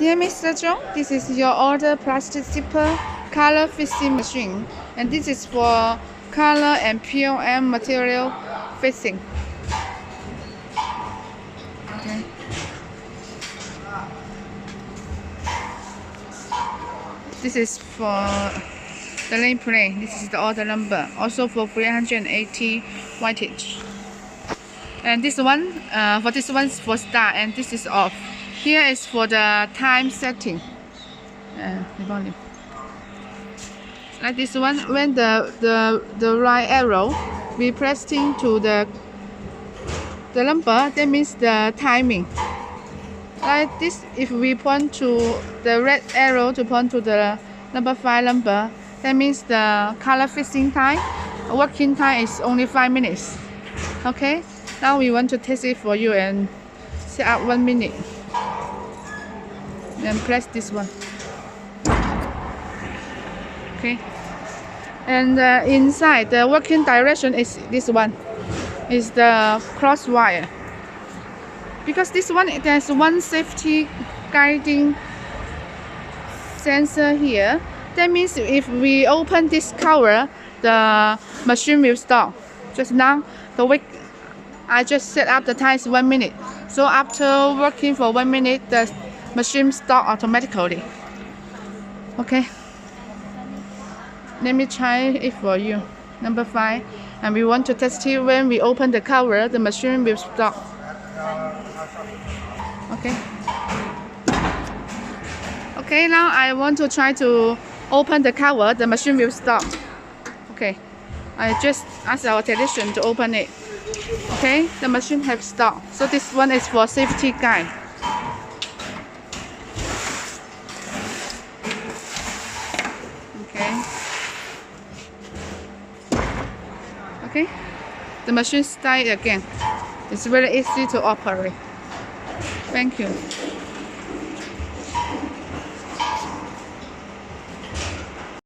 Dear Mr. Zhong, this is your order plastic zipper color fixing machine, and this is for color and POM material fixing. Okay. This is for the nameplate. This is the order number. Also for 380 wattage. And this one, for this one is for start, and this is off. Here is for the time setting. The volume. Like this one, when the right arrow we pressing to the number, that means the timing. Like this, if we point to the red arrow to point to the number 5 number, that means the color fixing time, working time is only 5 minutes. Okay, now we want to test it for you and set up 1 minute. Then press this one. Okay, and inside the working direction is this one, is the cross wire. Because this one, there's one safety guiding sensor here. That means if we open this cover, the machine will stop. Just now, I just set up the time is 1 minute. So after working for 1 minute, the machine stop automatically. Okay. Let me try it for you. Number 5, and we want to test it when we open the cover, the machine will stop. Okay. Okay, now I want to try to open the cover, the machine will stop. Okay, I just ask our technician to open it. Okay, the machine has stopped. So this one is for safety guide. Okay. Okay, the machine started again. It's very easy to operate. Thank you.